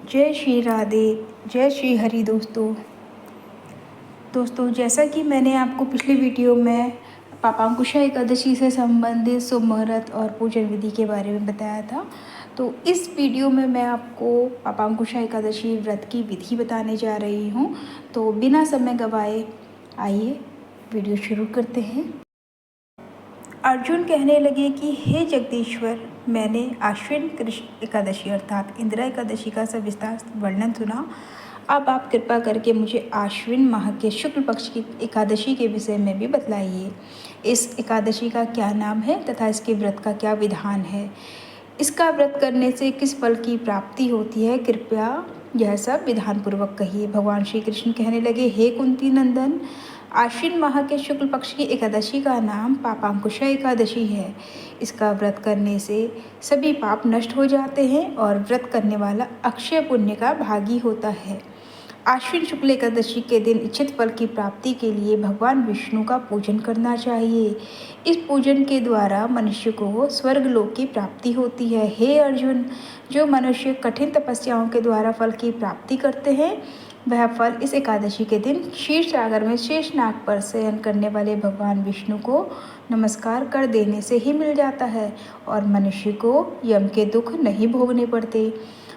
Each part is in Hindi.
जय श्री राधे, जय श्री हरि। दोस्तों जैसा कि मैंने आपको पिछले वीडियो में पापांकुशा एकादशी से संबंधित शुभ मुहूर्त और पूजन विधि के बारे में बताया था, तो इस वीडियो में मैं आपको पापांकुशा एकादशी व्रत की विधि बताने जा रही हूँ। तो बिना समय गवाए आइए वीडियो शुरू करते हैं। अर्जुन कहने लगे कि हे जगदीश्वर, मैंने आश्विन कृष्ण एकादशी अर्थात इंदिरा एकादशी का सविस्तार वर्णन सुना। अब आप कृपा करके मुझे आश्विन माह के शुक्ल पक्ष की एकादशी के विषय में भी बतलाइए। इस एकादशी का क्या नाम है तथा इसके व्रत का क्या विधान है, इसका व्रत करने से किस फल की प्राप्ति होती है, कृपया यह सब विधान पूर्वक कहिए। भगवान श्री कृष्ण कहने लगे, हे कुंती नंदन, आश्विन माह के शुक्ल पक्ष की एकादशी का नाम पापांकुशा एकादशी है। इसका व्रत करने से सभी पाप नष्ट हो जाते हैं और व्रत करने वाला अक्षय पुण्य का भागी होता है। आश्विन शुक्ल एकादशी के दिन इच्छित फल की प्राप्ति के लिए भगवान विष्णु का पूजन करना चाहिए। इस पूजन के द्वारा मनुष्य को स्वर्गलोक की प्राप्ति होती है। हे अर्जुन, जो मनुष्य कठिन तपस्याओं के द्वारा फल की प्राप्ति करते हैं, वह फल इस एकादशी के दिन क्षीर सागर में शेषनाग पर शयन करने वाले भगवान विष्णु को नमस्कार कर देने से ही मिल जाता है और मनुष्य को यम के दुख नहीं भोगने पड़ते।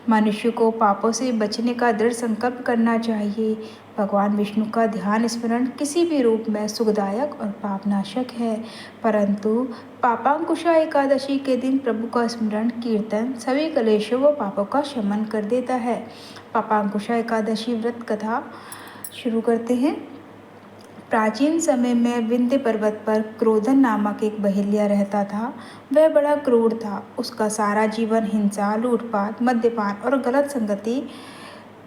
मनुष्य को पापों से बचने का दृढ़ संकल्प करना चाहिए। भगवान विष्णु का ध्यान स्मरण किसी भी रूप में सुखदायक और पापनाशक है, परंतु पापांकुशा एकादशी के दिन प्रभु का स्मरण कीर्तन सभी क्लेशों व पापों का शमन कर देता है। पापांकुशा एकादशी व्रत कथा शुरू करते हैं। प्राचीन समय में विंध्य पर्वत पर क्रोधन नामक एक बहेलिया रहता था। वह बड़ा क्रूर था। उसका सारा जीवन हिंसा, लूटपाट, मद्यपान और गलत संगति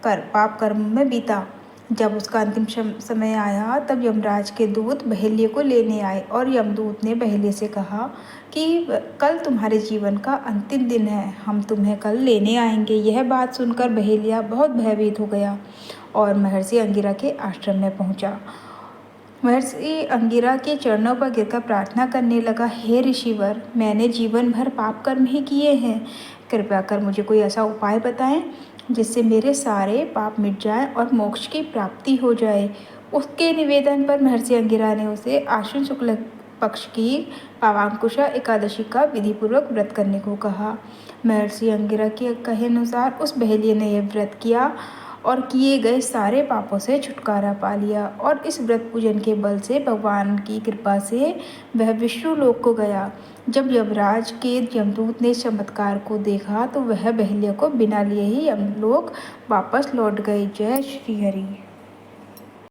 कर पाप कर्म में बीता। जब उसका अंतिम समय आया तब यमराज के दूत बहेलिये को लेने आए और यमदूत ने बहेलिये से कहा कि कल तुम्हारे जीवन का अंतिम दिन है, हम तुम्हें कल लेने आएंगे। यह बात सुनकर बहेलिया बहुत भयभीत हो गया और महर्षि अंगिरा के आश्रम में पहुंचा। महर्षि अंगिरा के चरणों पर गिरकर प्रार्थना करने लगा, हे ऋषिवर, मैंने जीवन भर पाप कर्म ही किए हैं। कृपया कर मुझे कोई ऐसा उपाय बताएं जिससे मेरे सारे पाप मिट जाएं और मोक्ष की प्राप्ति हो जाए। उसके निवेदन पर महर्षि अंगिरा ने उसे आश्विन शुक्ल पक्ष की पापांकुशा एकादशी का विधिपूर्वक व्रत करने को कहा। महर्षि अंगिरा के कहे अनुसार उस बहेलिये ने यह व्रत किया और किए गए सारे पापों से छुटकारा पा लिया और इस व्रत पूजन के बल से भगवान की कृपा से वह विष्णु लोक को गया। जब यमराज के यमदूत ने चमत्कार को देखा तो वह बहेलिया को बिना लिए ही यमलोक वापस लौट गए। जय श्री हरि।